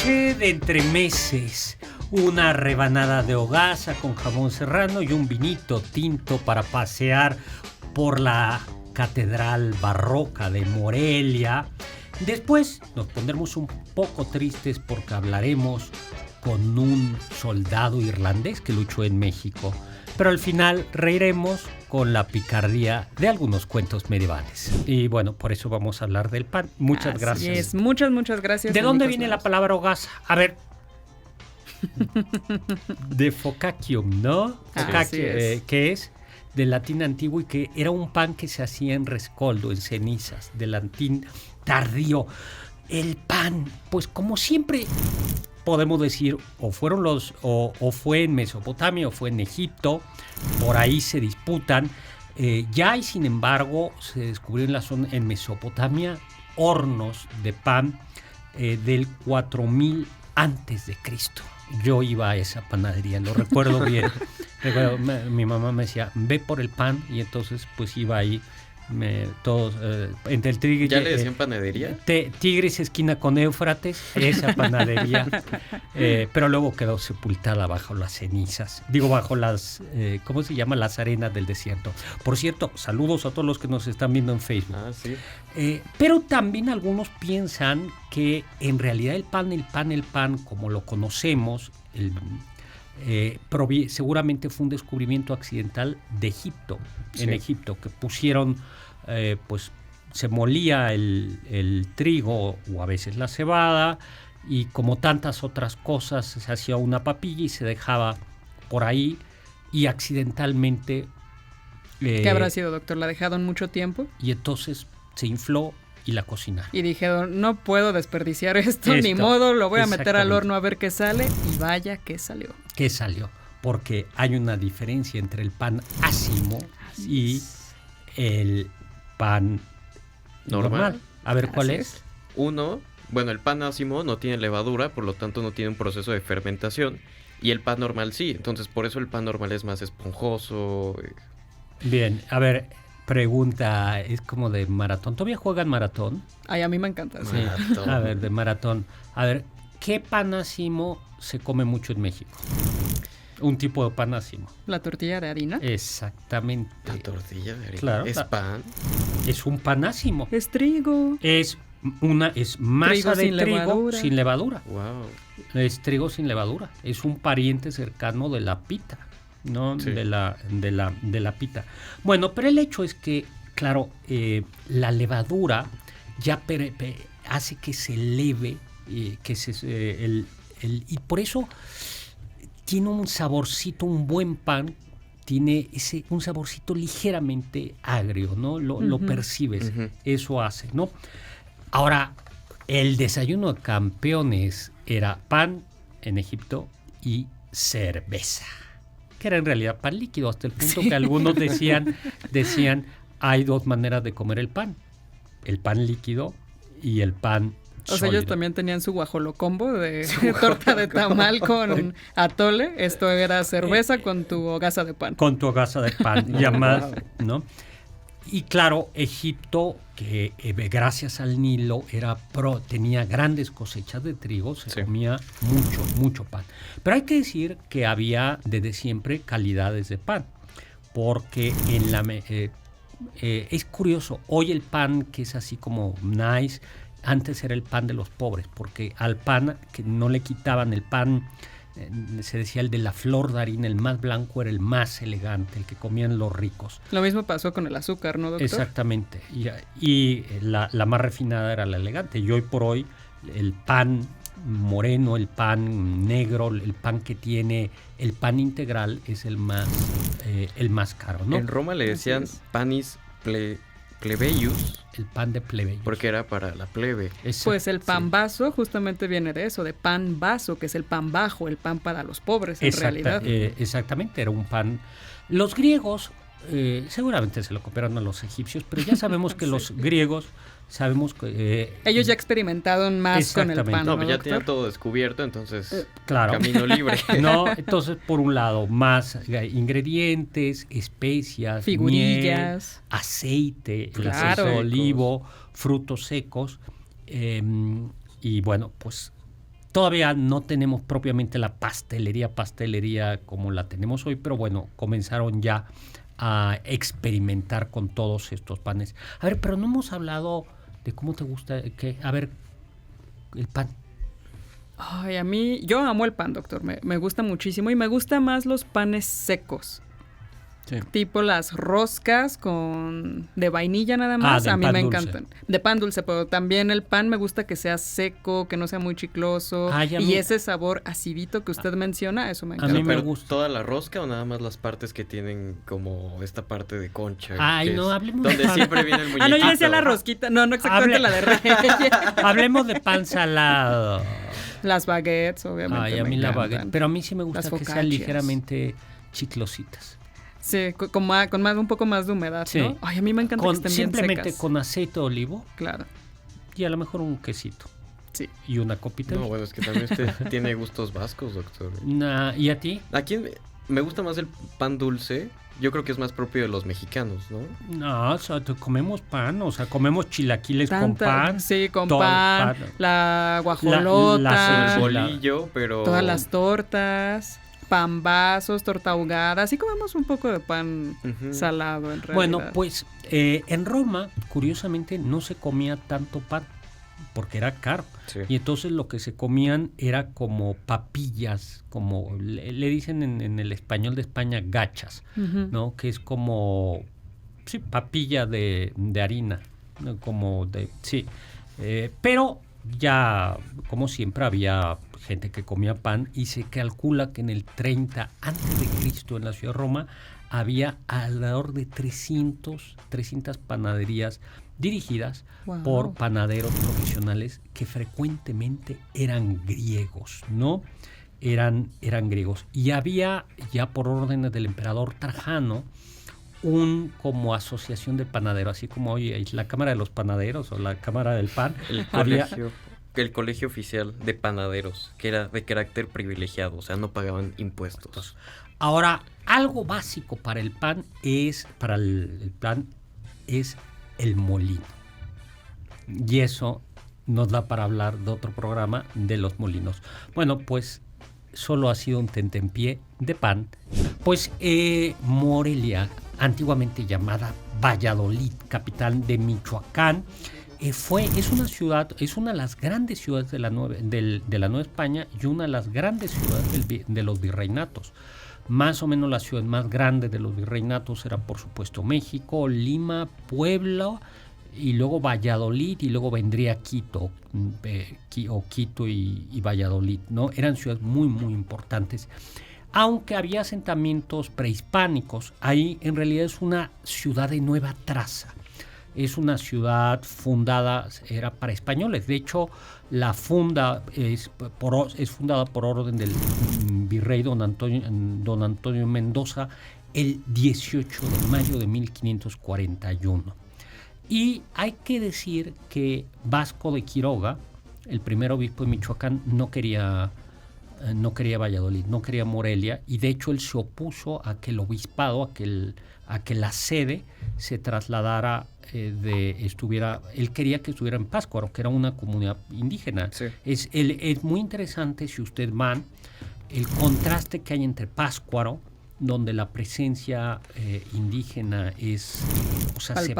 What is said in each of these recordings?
viaje de entremeses, una rebanada de hogaza con jamón serrano y un vinito tinto para pasear por la catedral barroca de Morelia. Después nos pondremos un poco tristes porque hablaremos con un soldado irlandés que luchó en México. Pero al final reiremos con la picardía de algunos cuentos medievales. Y bueno, por eso vamos a hablar del pan. Muchas gracias. Muchas gracias. ¿De dónde viene la palabra hogaza? A ver. De focaccium, ¿no? Focaccio, que es del latín antiguo y que era un pan que se hacía en rescoldo, en cenizas, del latín tardío. El pan, pues como siempre podemos decir, o fue en Mesopotamia o fue en Egipto, por ahí se disputan. Ya hay, sin embargo, se descubrió en Mesopotamia hornos de pan del 4000 antes de Cristo. Yo iba a esa panadería, lo recuerdo bien. Mi mamá me decía, ve por el pan, y entonces pues iba ahí. Todos entre el Tigris. ¿Ya le decían panadería? Tigris esquina con Éufrates, esa panadería. Pero luego quedó sepultada bajo las cenizas. Digo, bajo las, ¿cómo se llama? Las arenas del desierto. Por cierto, saludos a todos los que nos están viendo en Facebook. Ah, sí. Pero también algunos piensan que en realidad el pan, como lo conocemos, seguramente fue un descubrimiento accidental de Egipto. Sí. En Egipto, que pusieron, pues se molía el trigo o a veces la cebada, y como tantas otras cosas se hacía una papilla y se dejaba por ahí, y accidentalmente... ¿Qué habrá sido, doctor? ¿La dejaron mucho tiempo? Y entonces se infló y la cocinaron. Y dijeron, no puedo desperdiciar esto, ni modo, lo voy a meter al horno a ver qué sale, y vaya que salió. ¿Qué salió? Porque hay una diferencia entre el pan ácimo y el pan normal. A ver, ¿cuál es? El pan ácimo no tiene levadura, por lo tanto no tiene un proceso de fermentación, y el pan normal sí, entonces por eso el pan normal es más esponjoso. Bien, a ver, pregunta, es como de maratón. ¿Todavía juegan maratón? Ay, a mí me encanta. Sí. Maratón. A ver, de maratón. A ver, ¿qué pan ácimo se come mucho en México? Un tipo de pan ácimo. ¿La tortilla de harina? Exactamente. ¿La tortilla de harina? Claro. ¿Es pan? Es un pan ácimo. Es trigo. Es masa de trigo sin levadura. Wow. Es trigo sin levadura. Es un pariente cercano de la pita, ¿no? Sí. De la pita. Bueno, pero el hecho es que, claro, la levadura ya hace que se eleve, y por eso tiene un saborcito, un buen pan, tiene un saborcito ligeramente agrio, ¿no? Lo percibes, eso hace, ¿no? Ahora, el desayuno de campeones era pan en Egipto y cerveza, que era en realidad pan líquido, hasta el punto que algunos decían, hay dos maneras de comer el pan líquido y el pan O sea, ellos también tenían su guajolocombo de torta de tamal con atole. Esto era cerveza con tu hogaza de pan. Con tu hogaza de pan, y además, ¿no? Y claro, Egipto, que gracias al Nilo tenía grandes cosechas de trigo, se comía mucho pan. Pero hay que decir que había desde siempre calidades de pan, porque es curioso, hoy el pan que es así como nice, antes era el pan de los pobres, porque al pan que no le quitaban el pan, se decía el de la flor de harina, el más blanco era el más elegante, el que comían los ricos. Lo mismo pasó con el azúcar, ¿no, doctor? Exactamente, y la más refinada era la elegante, y hoy por hoy el pan moreno, el pan negro, el pan que tiene el pan integral es el más caro, ¿no? En Roma le decían panis plebeius. El pan de plebeyos. Porque era para la plebe. Pues el pan vaso justamente viene de eso, de pan vaso, que es el pan bajo, el pan para los pobres en realidad. Exactamente, era un pan. Los griegos seguramente se lo copiaron a los egipcios, pero ya sabemos que los griegos sabemos que... ellos ya experimentaron más con el pan, ¿no? Pues ya tenían todo descubierto, entonces claro. Camino libre. No, entonces por un lado más ingredientes, especias, figurillas, miel, aceite, el aceite de olivo, frutos secos, y bueno, pues Todavía no tenemos propiamente la pastelería como la tenemos hoy, pero bueno, comenzaron ya a experimentar con todos estos panes. A ver, pero no hemos hablado de cómo te gusta, a ver, el pan. Ay, a mí, yo amo el pan, doctor, me gusta muchísimo y me gustan más los panes secos. Sí. Tipo las roscas de vainilla nada más, a mí me encantan. De pan dulce, pero también el pan me gusta que sea seco, que no sea muy chicloso. Y ese sabor acidito que usted menciona, eso me encanta. A mí me gusta. ¿Toda la rosca o nada más las partes que tienen como esta parte de concha? Ay, no, hablemos de pan. Donde siempre viene el muñequito. Ah, no, yo decía la rosquita. No, exactamente la de Reyes. Hablemos de pan salado. Las baguettes, obviamente. Ay, a mí la baguette. Pero a mí sí me gusta que sean ligeramente chiclositas. Sí, con un poco más de humedad, sí. ¿No? Ay, a mí me encanta que estén bien secas. Simplemente con aceite de olivo. Claro. Y a lo mejor un quesito. Sí. Y una copita. No, bueno, es que también usted tiene gustos vascos, doctor. ¿Y a ti? Aquí me gusta más el pan dulce. Yo creo que es más propio de los mexicanos, ¿no? No, o sea, comemos pan, o sea, comemos chilaquiles con pan. Sí, con pan, la guajolota. El bolillo, pero... Todas las tortas... Pambazos, torta ahogada, así comemos un poco de pan salado en realidad. Bueno, pues en Roma, curiosamente, no se comía tanto pan porque era caro. Sí. Y entonces lo que se comían era como papillas, como le dicen en el español de España, gachas, ¿no? Que es como, sí, papilla de harina, ¿no? Como de, sí. Pero ya, como siempre, había gente que comía pan y se calcula que en el 30 a.C. en la ciudad de Roma había alrededor de 300 panaderías dirigidas por panaderos profesionales que frecuentemente eran griegos, ¿no? Eran griegos. Y había ya por órdenes del emperador Trajano como asociación de panaderos, así como hoy la Cámara de los Panaderos o la Cámara del Pan. El colegio oficial de panaderos, que era de carácter privilegiado, o sea, no pagaban impuestos. Ahora, algo básico para el pan es el molino. Y eso nos da para hablar de otro programa de los molinos. Bueno, pues solo ha sido un tentempié de pan. Pues Morelia, antiguamente llamada Valladolid, capital de Michoacán, es una de las grandes ciudades de la Nueva España y una de las grandes ciudades de los virreinatos. Más o menos la ciudad más grande de los virreinatos era, por supuesto, México, Lima, Puebla y luego Valladolid, y luego vendría Quito, Quito y Valladolid, ¿no? Eran ciudades muy, muy importantes. Aunque había asentamientos prehispánicos, ahí en realidad es una ciudad de nueva traza. Es una ciudad fundada, era para españoles. De hecho, la funda es fundada por orden del virrey don Antonio Mendoza el 18 de mayo de 1541. Y hay que decir que Vasco de Quiroga, el primer obispo de Michoacán, no quería Valladolid, no quería Morelia, y de hecho él se opuso a que el obispado, a que la sede se trasladara él quería que estuviera en Pátzcuaro, que era una comunidad indígena. Sí. Es muy interesante, si usted van, el contraste que hay entre Pátzcuaro, donde la presencia indígena se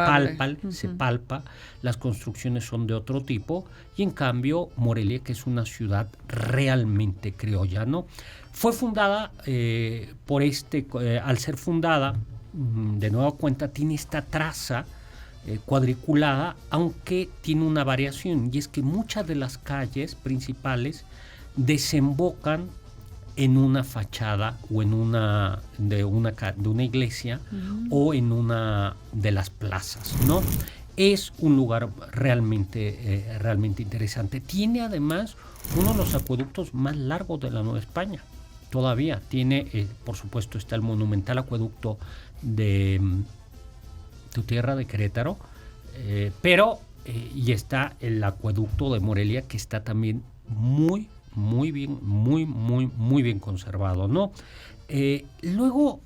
palpa, las construcciones son de otro tipo, y en cambio Morelia, que es una ciudad realmente criolla, ¿no? Fue fundada al ser fundada, de nueva cuenta, tiene esta traza cuadriculada, aunque tiene una variación, y es que muchas de las calles principales desembocan en una fachada o en de una iglesia o en una de las plazas, ¿no? Es un lugar realmente interesante. Tiene además uno de los acueductos más largos de la Nueva España. Todavía tiene, por supuesto, está el monumental acueducto de tu tierra, de Querétaro, y está el acueducto de Morelia, que está también muy bien conservado, ¿no? Luego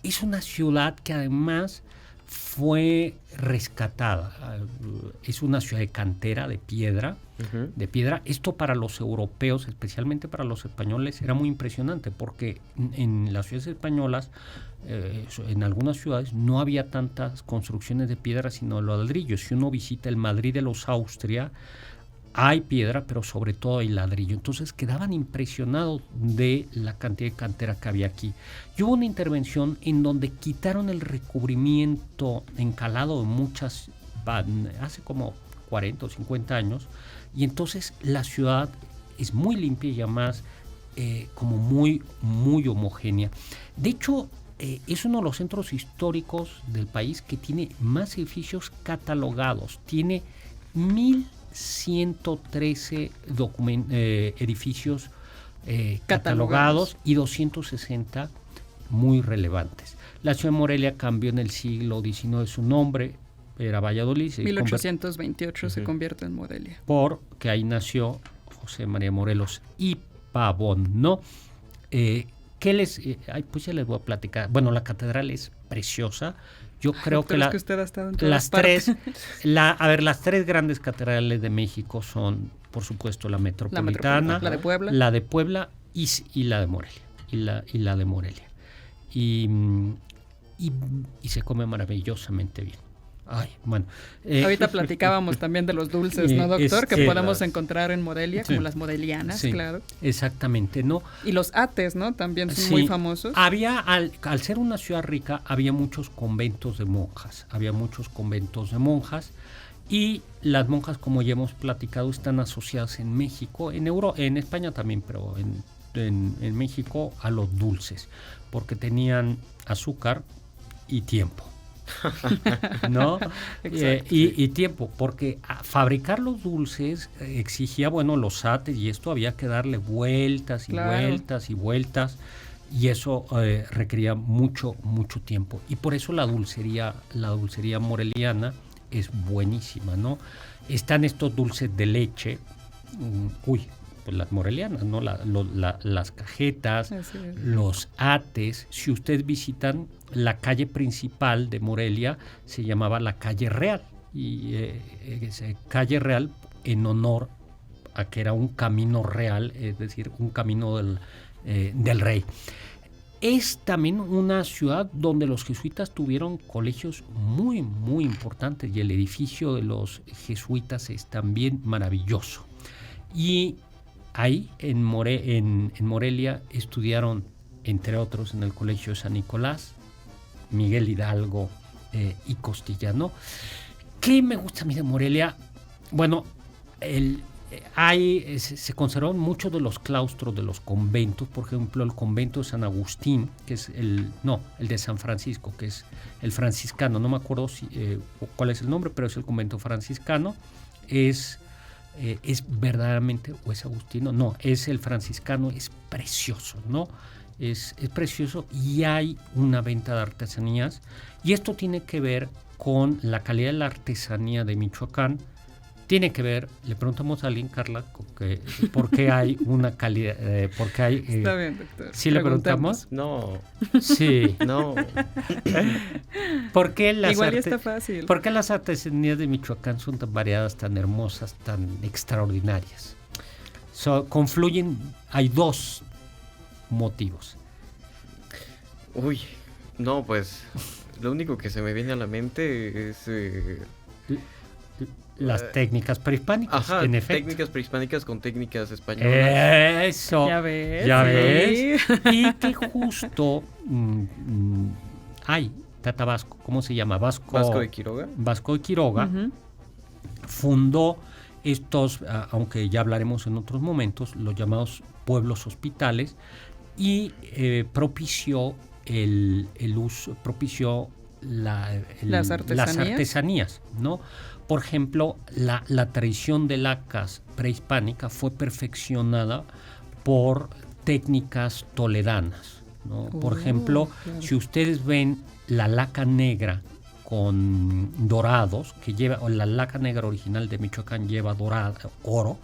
es una ciudad que además fue rescatada. Es una ciudad de cantera, de piedra, de piedra. Esto para los europeos, especialmente para los españoles, era muy impresionante porque en las ciudades españolas, en algunas ciudades, no había tantas construcciones de piedra sino de ladrillo. Si uno visita el Madrid de los Austria, hay piedra, pero sobre todo hay ladrillo. Entonces quedaban impresionados de la cantidad de cantera que había aquí. Y hubo una intervención en donde quitaron el recubrimiento encalado de muchas, hace como 40 o 50 años, y entonces la ciudad es muy limpia y además como muy, muy homogénea. De hecho, es uno de los centros históricos del país que tiene más edificios catalogados. Tiene 1,113 edificios catalogados y 260 muy relevantes. La ciudad de Morelia cambió en el siglo XIX su nombre, era Valladolid. 1828 se convierte en Morelia. Porque ahí nació José María Morelos y Pavón, ¿no? Pues ya les voy a platicar. Bueno, la catedral es preciosa. Yo creo que, que usted ha estado en todas partes. Las tres grandes catedrales de México son, por supuesto, la Metropolitana, la de Puebla, y la de Morelia. Y la de Morelia. Y se come maravillosamente bien. Ay, bueno. Ahorita platicábamos también de los dulces, ¿no, doctor? Que podemos encontrar en Morelia, como las modelianas, claro. Exactamente, ¿no? Y los ates, ¿no? También son muy famosos. Había, al ser una ciudad rica, había muchos conventos de monjas. Y las monjas, como ya hemos platicado, están asociadas en México, en España también, pero en México, a los dulces, porque tenían azúcar y tiempo. ¿No? Y tiempo, porque fabricar los dulces exigía, los ates, y esto había que darle vueltas y vueltas y vueltas, y eso requería mucho tiempo, y por eso la dulcería moreliana es buenísima, ¿no? Están estos dulces de leche, pues las morelianas, ¿no? Las cajetas, los ates. Si ustedes visitan la calle principal de Morelia, se llamaba la calle Real, y calle Real en honor a que era un camino real, es decir, un camino del rey. Es también una ciudad donde los jesuitas tuvieron colegios muy, muy importantes, y el edificio de los jesuitas es también maravilloso. Y ahí en Morelia estudiaron, entre otros, en el Colegio de San Nicolás, Miguel Hidalgo y Costilla, ¿no? ¿Qué me gusta a mí de Morelia? Bueno, se conservaron muchos de los claustros de los conventos. Por ejemplo, el convento de San Agustín, que es el de San Francisco, que es el franciscano. No me acuerdo cuál es el nombre, pero es el convento franciscano. Es verdaderamente, o es agustino, no, es el franciscano, es precioso, ¿no? Es precioso, y hay una venta de artesanías, y esto tiene que ver con la calidad de la artesanía de Michoacán. Tiene que ver, le preguntamos a alguien, Carla, por qué hay una calidad, porque hay... Está bien, doctor. ¿Sí le preguntamos? No. Sí. No. Igual está fácil. ¿Por qué las artesanías de Michoacán son tan variadas, tan hermosas, tan extraordinarias? Confluyen, hay dos motivos. Uy, no, pues lo único que se me viene a la mente es... las técnicas prehispánicas, en efecto. Técnicas prehispánicas con técnicas españolas. Eso. Ya ves. Y que justo Tata Vasco, ¿cómo se llama? Vasco de Quiroga. Vasco de Quiroga fundó estos, aunque ya hablaremos en otros momentos, los llamados pueblos hospitales, y propició el uso, las artesanías, ¿no? Por ejemplo, la tradición de lacas prehispánica fue perfeccionada por técnicas toledanas, ¿no? Por ejemplo, si ustedes ven la laca negra con dorados, o la laca negra original de Michoacán lleva oro,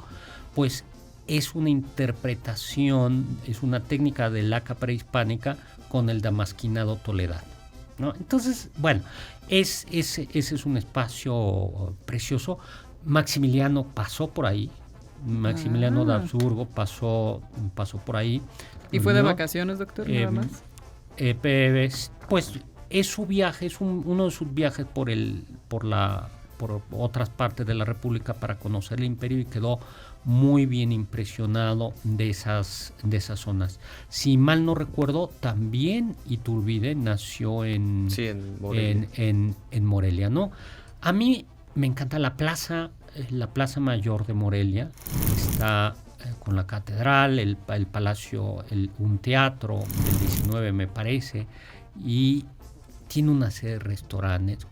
pues es una interpretación, es una técnica de laca prehispánica con el damasquinado toledano, ¿no? Entonces, bueno, ese es un espacio precioso. Maximiliano pasó por ahí, Maximiliano de Habsburgo pasó por ahí. ¿Y fue de vacaciones, doctor, nada más? Pues es su viaje, es uno de sus viajes por otras partes de la República para conocer el imperio, y quedó muy bien impresionado de esas zonas. Si mal no recuerdo, también Iturbide nació en Morelia, ¿no? A mí me encanta la plaza mayor de Morelia. Está con la catedral, el palacio, un teatro del 19 me parece, y tiene una serie de restaurantes.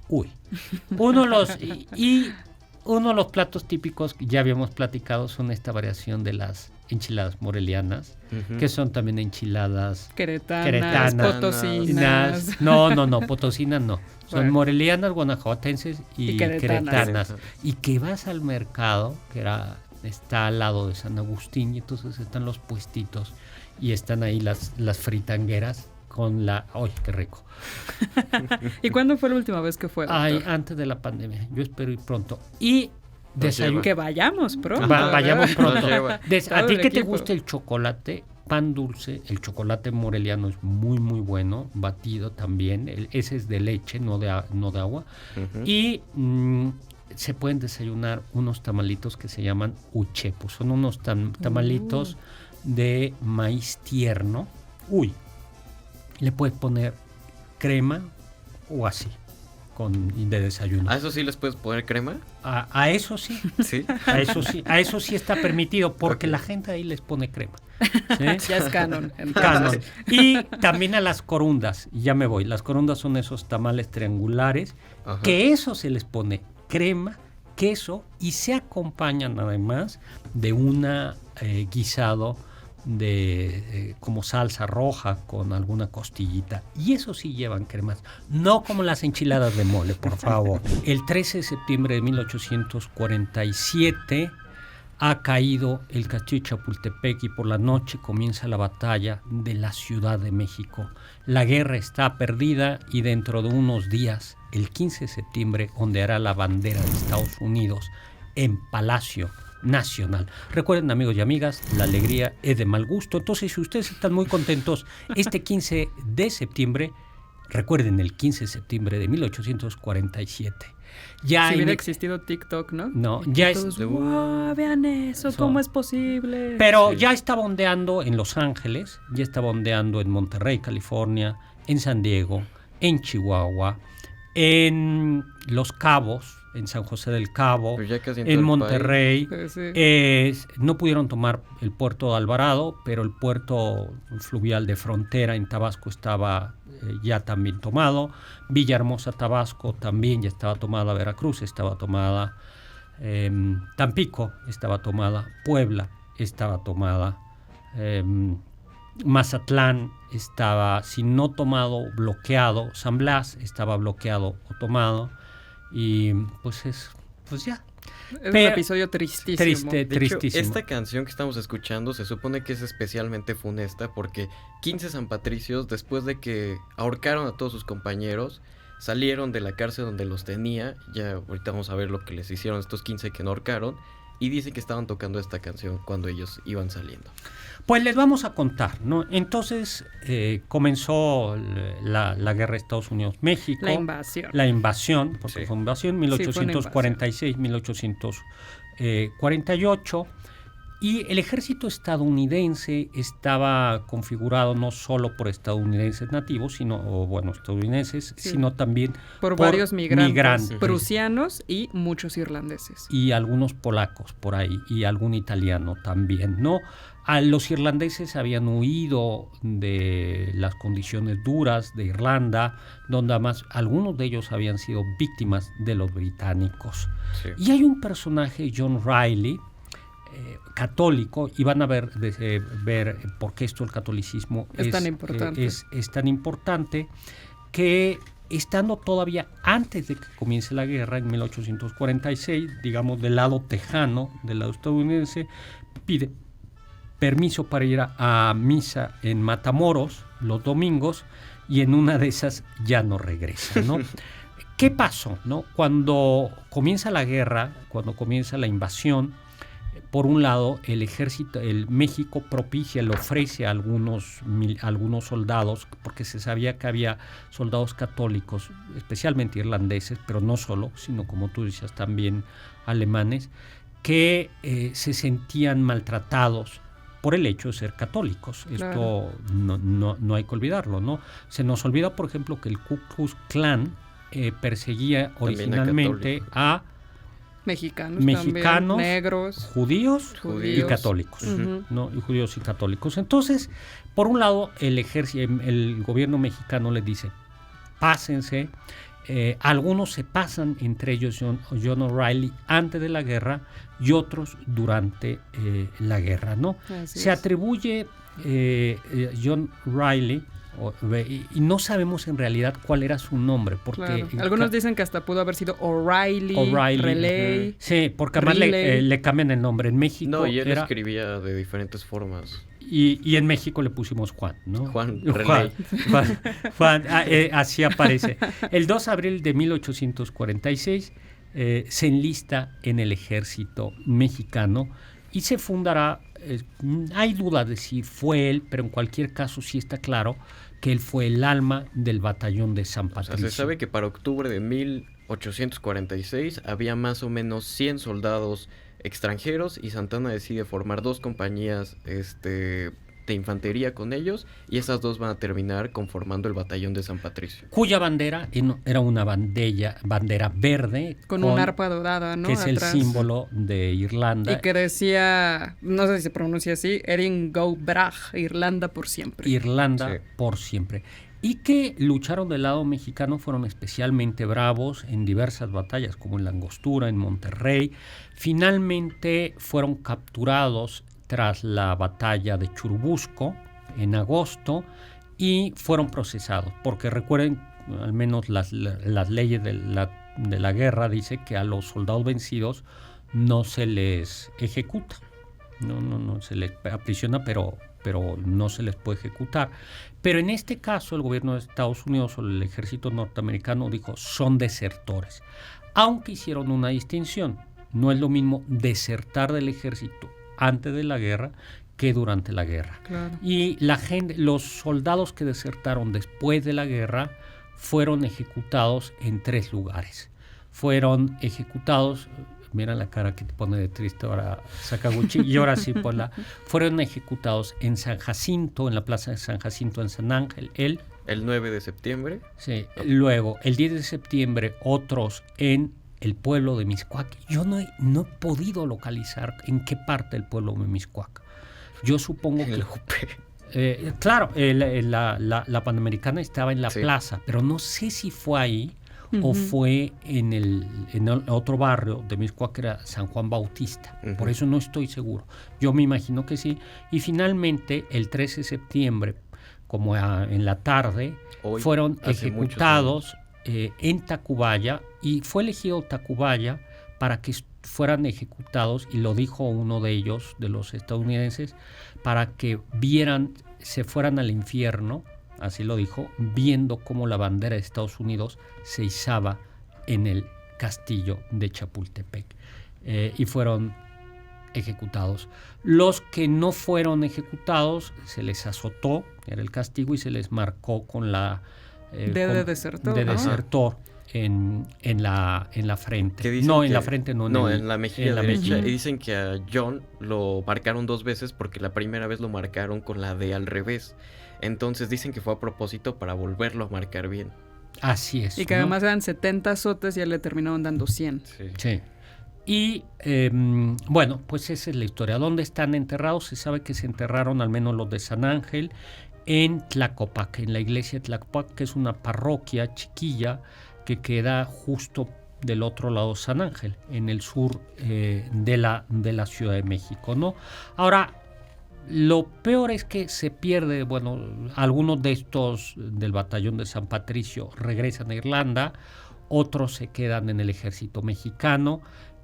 Uno de los platos típicos que ya habíamos platicado son esta variación de las enchiladas morelianas, que son también enchiladas queretanas, potosinas. No, potosinas no. Son morelianas, guanajuatenses y queretanas. Y que vas al mercado, está al lado de San Agustín, y entonces están los puestitos y están ahí las fritangueras con ¡ay, qué rico! ¿Y cuándo fue la última vez que fue, doctor? Antes de la pandemia. Yo espero ir pronto. Y desayuno. Que vayamos pronto. Vayamos pronto. A ti que te gusta el chocolate, pan dulce, el chocolate moreliano es muy, muy bueno, batido también. Ese es de leche, no de agua. Y se pueden desayunar unos tamalitos que se llaman uchepos. Son unos tamalitos de maíz tierno. Le puedes poner crema o así, de desayuno. ¿A eso sí les puedes poner crema? A eso sí. ¿Sí? A eso sí está permitido, porque la gente ahí les pone crema. ¿Sí? Ya es canon. Canon. Y también a las corundas, ya me voy. Las corundas son esos tamales triangulares, que eso se les pone crema, queso, y se acompañan además de una guisado de como salsa roja con alguna costillita, y eso sí llevan cremas, no como las enchiladas de mole, por favor. El 13 de septiembre de 1847 ha caído el castillo de Chapultepec, y por la noche comienza la batalla de la Ciudad de México. La guerra está perdida, y dentro de unos días, el 15 de septiembre, ondeará la bandera de Estados Unidos en Palacio Nacional. Recuerden, amigos y amigas, la alegría es de mal gusto. Entonces, si ustedes están muy contentos este 15 de septiembre, recuerden el 15 de septiembre de 1847. Ya si hubiera existido TikTok, ¿no? No, ya todos, vean eso, ¿cómo es posible? Pero ya estaba ondeando en Los Ángeles, ya estaba ondeando en Monterrey, California, en San Diego, en Chihuahua, en Los Cabos, en San José del Cabo, en Monterrey. No pudieron tomar el puerto de Alvarado, pero el puerto fluvial de frontera en Tabasco estaba ya también tomado. Villahermosa, Tabasco, también ya estaba tomada. Veracruz estaba tomada. Tampico estaba tomada. Puebla estaba tomada. Mazatlán estaba, si no tomado, bloqueado. San Blas estaba bloqueado o tomado. Y pues ya. Es un episodio tristísimo. Tristísimo. Esta canción que estamos escuchando se supone que es especialmente funesta, porque 15 San Patricios, después de que ahorcaron a todos sus compañeros, salieron de la cárcel donde los tenía. Ya ahorita vamos a ver lo que les hicieron a estos 15 que no ahorcaron, y dicen que estaban tocando esta canción cuando ellos iban saliendo. Pues les vamos a contar, ¿no? Entonces comenzó la guerra de Estados Unidos-México. La invasión, porque fue invasión, 1846-1848. Y el ejército estadounidense estaba configurado no solo por estadounidenses nativos, estadounidenses, sino también por varios migrantes prusianos y muchos irlandeses. Y algunos polacos por ahí, y algún italiano también, ¿no? Los irlandeses habían huido de las condiciones duras de Irlanda, donde además algunos de ellos habían sido víctimas de los británicos. Sí. Y hay un personaje, John Riley, católico, y van a ver por qué el catolicismo es tan importante, que estando todavía antes de que comience la guerra, en 1846, digamos del lado tejano, del lado estadounidense, pide permiso para ir a misa en Matamoros los domingos, y en una de esas ya no regresa, ¿no? ¿Qué pasó, no? Cuando comienza la guerra, cuando comienza la invasión, por un lado, el ejército, el México propicia, le ofrece a algunos soldados, porque se sabía que había soldados católicos, especialmente irlandeses, pero no solo, sino como tú dices, también alemanes, que se sentían maltratados por el hecho de ser católicos. Claro. Esto no hay que olvidarlo, ¿no? Se nos olvida, por ejemplo, que el Ku Klux Klan perseguía originalmente a mexicanos también, negros, judíos y católicos, ¿no? Y judíos y católicos. Entonces, por un lado, el gobierno mexicano les dice, pásense. Algunos se pasan, entre ellos John O'Reilly, antes de la guerra y otros durante la guerra, ¿no? Se atribuye John O'Reilly, y no sabemos en realidad cuál era su nombre, porque claro. Algunos dicen que hasta pudo haber sido O'Reilly. Relay. Sí, porque además le cambian el nombre. En México no, y él escribía de diferentes formas. Y en México le pusimos Juan, ¿no? Juan Relay. Juan así aparece. El 2 de abril de 1846 se enlista en el ejército mexicano y se fundará, hay duda de si fue él, pero en cualquier caso sí está claro que él fue el alma del batallón de San Patricio. O sea, se sabe que para octubre de 1846 había más o menos 100 soldados extranjeros y Santana decide formar 2 compañías de infantería con ellos, y esas 2 van a terminar conformando el batallón de San Patricio, cuya bandera era una bandera verde con un arpa dorada, ¿no? Que es atrás. El símbolo de Irlanda, y que decía, no sé si se pronuncia así, Erin Go Bragh, Irlanda por siempre. Irlanda por siempre. Y que lucharon del lado mexicano, fueron especialmente bravos en diversas batallas, como en La Angostura, en Monterrey. Finalmente fueron capturados tras la batalla de Churubusco en agosto y fueron procesados, porque recuerden, al menos las leyes de la guerra dice que a los soldados vencidos no se les ejecuta, no se les aprisiona, pero no se les puede ejecutar. Pero en este caso el gobierno de Estados Unidos o el ejército norteamericano dijo, son desertores, aunque hicieron una distinción. No es lo mismo desertar del ejército antes de la guerra que durante la guerra. Claro. Y los soldados que desertaron después de la guerra fueron ejecutados en 3 lugares. Fueron ejecutados, mira la cara que te pone de triste ahora Sakaguchi, y ahora sí ponla. Fueron ejecutados en San Jacinto, en la plaza de San Jacinto en San Ángel, el 9 de septiembre. Sí, luego el 10 de septiembre otros en el pueblo de Mixcoac. Yo no he podido localizar en qué parte del pueblo de Mixcoac. Yo supongo que claro, la Panamericana estaba en la plaza, pero no sé si fue ahí o fue en el otro barrio de Mixcoac, que era San Juan Bautista. Por eso no estoy seguro. Yo me imagino que sí. Y finalmente, el 13 de septiembre, como en la tarde, fueron ejecutados en Tacubaya, y fue elegido Tacubaya para que fueran ejecutados, y lo dijo uno de ellos, de los estadounidenses, para que se fueran al infierno, así lo dijo, viendo cómo la bandera de Estados Unidos se izaba en el castillo de Chapultepec, y fueron ejecutados. Los que no fueron ejecutados se les azotó, era el castigo, y se les marcó con la de desertor en la frente. No, en la frente no. En la mejilla derecha. Y dicen que a John lo marcaron 2 veces porque la primera vez lo marcaron con la D al revés. Entonces dicen que fue a propósito para volverlo a marcar bien. Así es. Y que además eran 70 azotes y ya le terminaron dando 100. Sí. Y bueno, pues esa es la historia. ¿Dónde están enterrados? Se sabe que se enterraron al menos los de San Ángel en Tlacopac, en la iglesia de Tlacopac, que es una parroquia chiquilla que queda justo del otro lado de San Ángel, en el sur de la Ciudad de México, ¿no? Ahora, lo peor es que se pierde, bueno, algunos de estos del batallón de San Patricio regresan a Irlanda, otros se quedan en el ejército mexicano,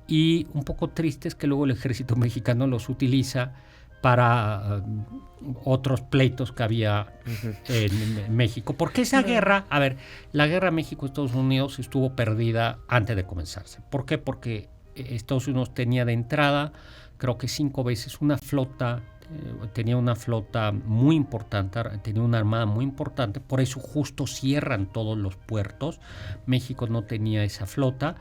y un poco triste es que luego el ejército mexicano los utiliza para otros pleitos que había en México. Porque esa guerra, la guerra México-Estados Unidos estuvo perdida antes de comenzarse. ¿Por qué? Porque Estados Unidos tenía de entrada creo que 5 veces, una flota, tenía una flota muy importante, tenía una armada muy importante, por eso justo cierran todos los puertos. México no tenía esa flota,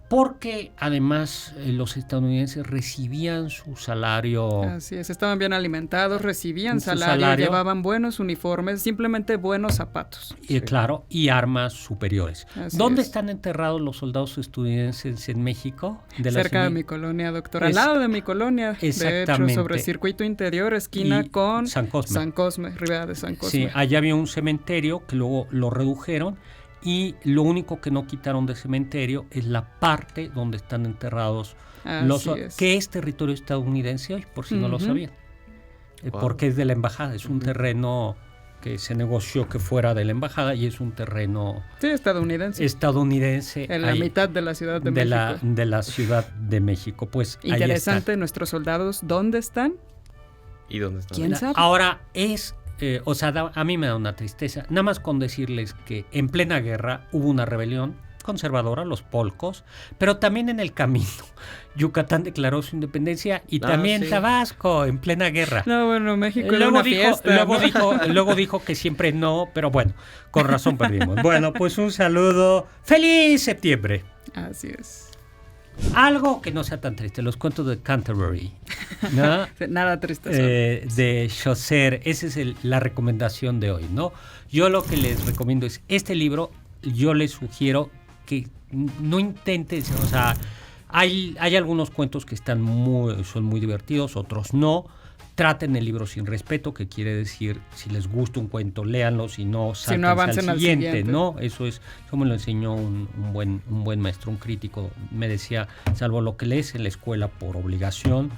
porque además los estadounidenses recibían su salario. Así es, estaban bien alimentados, recibían salario, llevaban buenos uniformes, simplemente buenos zapatos. Y, claro, y armas superiores. ¿Dónde están enterrados los soldados estadounidenses en México? Cerca de mi colonia, doctor. Al lado de mi colonia. Exactamente. De hecho, sobre Circuito Interior, esquina con San Cosme, Ribera de San Cosme. Sí, allá había un cementerio que luego lo redujeron. Y lo único que no quitaron del cementerio es la parte donde están enterrados que es territorio estadounidense hoy, por si no lo sabían. Porque es de la embajada, es un terreno que se negoció que fuera de la embajada y es un terreno estadounidense en la mitad de la Ciudad de México. De la Ciudad de México. Pues interesante, nuestros soldados, ¿dónde están? ¿Y dónde están? ¿Quién sabe? Ahora a mí me da una tristeza, nada más con decirles que en plena guerra hubo una rebelión conservadora, los polcos, pero también en el camino Yucatán declaró su independencia y también Tabasco en plena guerra. No, bueno, México era una fiesta. Luego dijo que siempre no, pero bueno, con razón perdimos. Bueno, pues un saludo. ¡Feliz septiembre! Así es. Algo que no sea tan triste, los cuentos de Canterbury, ¿no? Nada triste. De Chaucer, esa es la recomendación de hoy, ¿no? Yo lo que les recomiendo es este libro. Yo les sugiero que no intenten, o sea, hay algunos cuentos que son muy divertidos, otros no. Traten el libro sin respeto, que quiere decir, si les gusta un cuento, léanlo, si no, avancen al siguiente, ¿no? Eso me lo enseñó un buen maestro, un crítico. Me decía, salvo lo que lees en la escuela por obligación,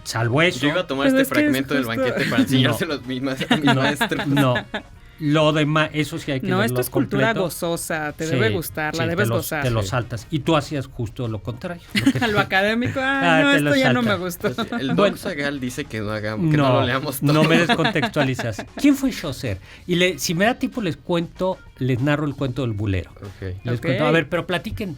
salvo eso. Yo iba a tomar fragmento del banquete para enseñárselo a mis maestros. No. Lo demás, eso sí hay que verlo esto es cultura gozosa, te debe gustar, la debes gozar. Te lo saltas. Y tú hacías justo lo contrario. Lo académico, esto ya no me gustó. El Don Zagal dice que no lo leamos todo. No me descontextualizas. ¿Quién fue Chaucer? Y si me da tiempo les narro el cuento del bulero. Cuento, a ver, pero platiquen.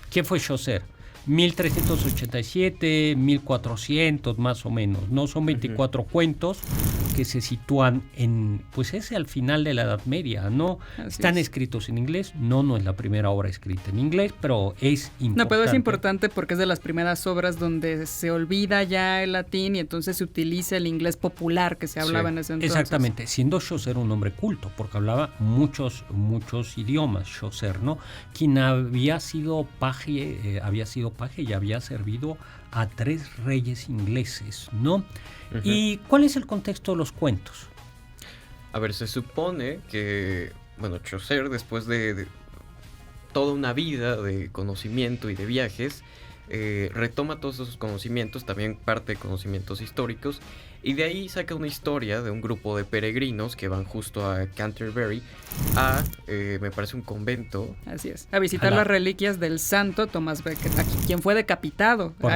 ¿Quién fue Chaucer? 1387, 1400 más o menos, ¿no? Son 24 cuentos que se sitúan al final de la Edad Media, ¿no? Están escritos en inglés, no es la primera obra escrita en inglés, pero es importante. No, pero es importante porque es de las primeras obras donde se olvida ya el latín y entonces se utiliza el inglés popular que se hablaba en ese entonces. Exactamente, siendo Chaucer un hombre culto, porque hablaba muchos idiomas, Chaucer, ¿no? Quien había sido paje y había servido a 3 reyes ingleses, ¿no? Uh-huh. ¿Y cuál es el contexto de los cuentos? A ver, se supone que, Chaucer, después de toda una vida de conocimiento y de viajes, retoma todos esos conocimientos, también parte de conocimientos históricos, y de ahí saca una historia de un grupo de peregrinos que van justo a Canterbury me parece un convento. Así es, a visitar las reliquias del santo Thomas Becket, quien fue decapitado por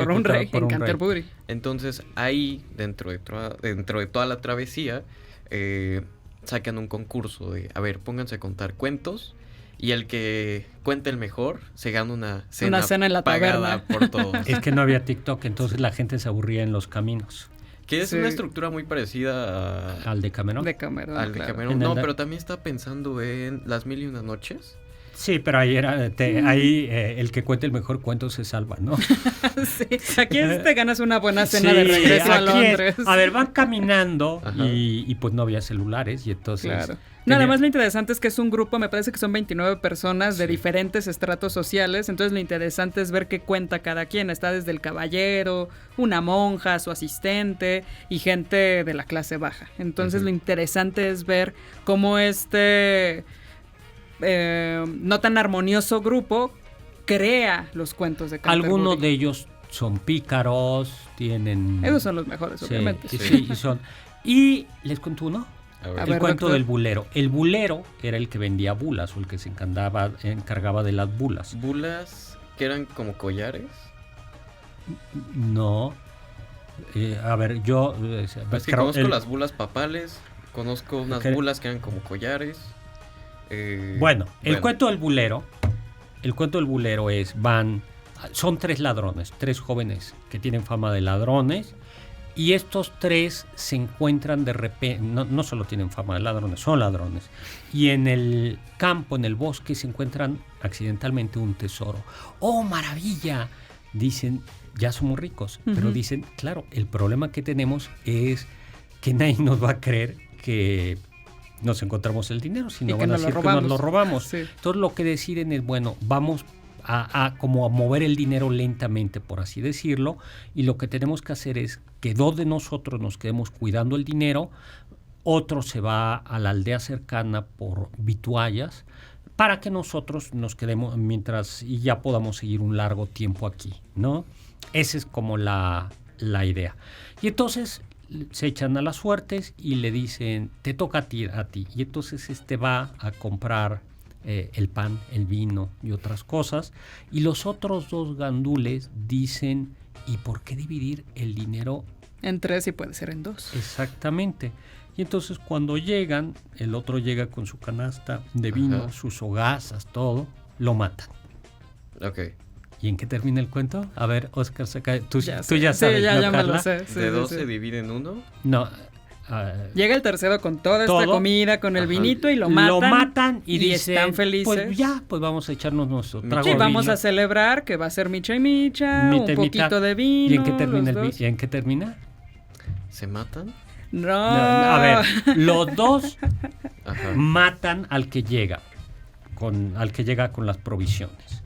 un rey en Canterbury. Entonces ahí, dentro de toda la travesía, sacan un concurso de, pónganse a contar cuentos, y el que cuente el mejor se gana una cena en la pagada por todos. Es que no había TikTok, entonces la gente se aburría en los caminos. Que es una estructura muy parecida al Decamerón. Al Decamerón. No, pero también está pensando en Las Mil y Una Noches. Sí, pero ahí el que cuente el mejor cuento se salva, ¿no? Sí, aquí te ganas una buena cena de regreso a Londres. A ver, van caminando y pues no había celulares y entonces... Claro. Nada más lo interesante es que es un grupo, me parece que son 29 personas de diferentes estratos sociales, entonces lo interesante es ver qué cuenta cada quien. Está desde el caballero, una monja, su asistente y gente de la clase baja. Entonces lo interesante es ver cómo no tan armonioso grupo crea los cuentos de Canterbury. Algunos de ellos son pícaros, tienen... Esos son los mejores, obviamente. Sí, son. Y les cuento uno. El cuento del bulero. El bulero era el que vendía bulas o el que se encargaba de las bulas. ¿Bulas que eran como collares? No. A ver, yo... Es que conozco las bulas papales, conozco unas bulas que eran como collares. El cuento del bulero es, van son 3 ladrones, 3 jóvenes que tienen fama de ladrones, y estos 3 se encuentran de repente, no solo tienen fama de ladrones, son ladrones, y en el campo, en el bosque, se encuentran accidentalmente un tesoro. ¡Oh, maravilla! Dicen, ya somos ricos, pero dicen, claro, el problema que tenemos es que nadie nos va a creer que nos encontramos el dinero, sino van a decir que nos lo robamos. Sí. Entonces lo que deciden es, bueno, vamos a mover el dinero lentamente, por así decirlo, y lo que tenemos que hacer es que 2 de nosotros nos quedemos cuidando el dinero, otro se va a la aldea cercana por vituallas, para que nosotros nos quedemos mientras y ya podamos seguir un largo tiempo aquí, ¿no? Esa es como la idea. Y entonces se echan a las suertes y le dicen, te toca a ti. Y entonces va a comprar el pan, el vino y otras cosas. Y los otros 2 gandules dicen, ¿y por qué dividir el dinero? En 3 y puede ser en 2. Exactamente. Y entonces cuando llegan, el otro llega con su canasta de vino, sus hogazas, todo, lo matan. Ok. ¿Y en qué termina el cuento? A ver, Oscar, tú ya sabes, ya ¿no, me lo sé. ¿De 2 se divide en 1? No. Llega el tercero con toda esta comida, con el vinito, y lo matan. Lo matan y dicen, están felices. Pues vamos a echarnos nuestro trago. Sí, vamos a celebrar que va a ser micha y micha, un poquito de vino. ¿Y en qué termina ¿Y en qué termina? ¿Se matan? No. A ver, los 2 matan al que llega con las provisiones.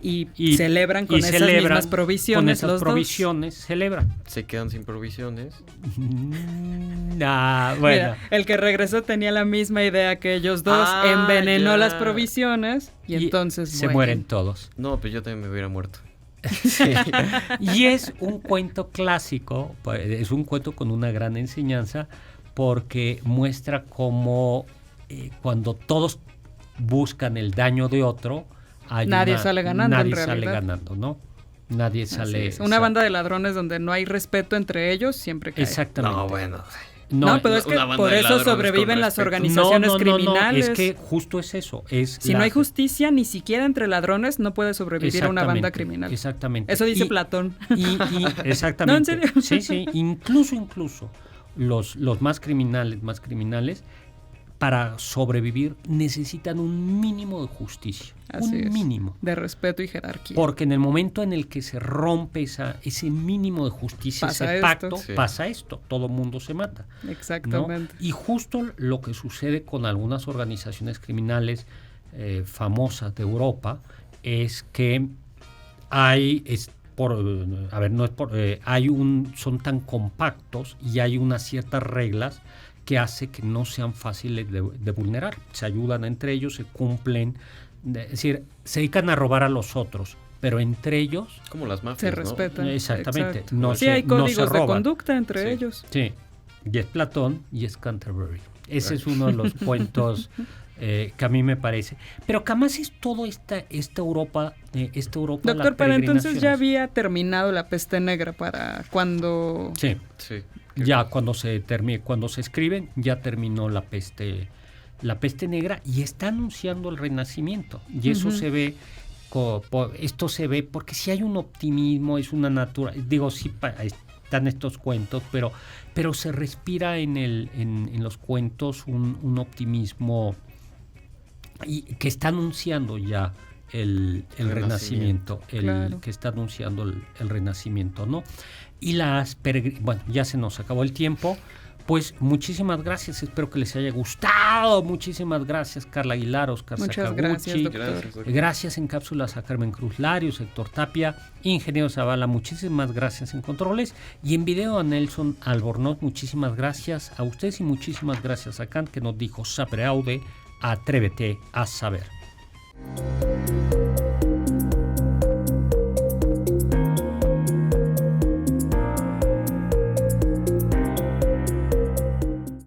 Y celebran con esas mismas provisiones. Con esas provisiones celebran. ¿Se quedan sin provisiones? Bueno. Mira, el que regresó tenía la misma idea que ellos 2, envenenó las provisiones y entonces se mueren todos. No, pues yo también me hubiera muerto. Sí. Y es un cuento clásico, es un cuento con una gran enseñanza, porque muestra cómo cuando todos buscan el daño de otro, nadie sale ganando. Nadie sale ganando, ¿no? Nadie sale. Una banda de ladrones donde no hay respeto entre ellos siempre cae. Exactamente. No, bueno. No, pero es que por eso sobreviven las organizaciones criminales. Es que justo es eso. Si no hay justicia, ni siquiera entre ladrones no puede sobrevivir una banda criminal. Exactamente. Eso dice Platón. Exactamente. ¿No, en serio? Sí. Incluso los más criminales, para sobrevivir necesitan un mínimo de justicia. Mínimo. De respeto y jerarquía. Porque en el momento en el que se rompe ese mínimo de justicia, ese pacto, pasa esto. Todo mundo se mata. Exactamente. ¿No? Y justo lo que sucede con algunas organizaciones criminales famosas de Europa es que son tan compactos y hay unas ciertas reglas que hace que no sean fáciles de vulnerar. Se ayudan entre ellos, se cumplen, es decir, se dedican a robar a los otros, pero entre ellos... Como las mafias, se respetan. Exactamente. Hay códigos de conducta entre ellos. Sí, y es Platón y es Canterbury. Ese es uno de los cuentos que a mí me parece. Pero que además es toda esta Europa... Doctor, pero entonces ya había terminado la peste negra para cuando... Sí. Ya cuando se escriben, ya terminó la peste negra y está anunciando el renacimiento. Y eso se ve, esto se ve porque si hay un optimismo, es una están estos cuentos, pero se respira en los cuentos un optimismo y que está anunciando ya el renacimiento, que está anunciando el renacimiento, ¿no? Y bueno, ya se nos acabó el tiempo. Pues muchísimas gracias, espero que les haya gustado. Muchísimas gracias, Carla Aguilar, Oscar Sakaguchi. Gracias en cápsulas a Carmen Cruz Larios, Héctor Tapia, Ingeniero Zavala, muchísimas gracias en controles. Y en video a Nelson Albornoz, muchísimas gracias a ustedes y muchísimas gracias a Kant que nos dijo Sapere Aude, atrévete a saber.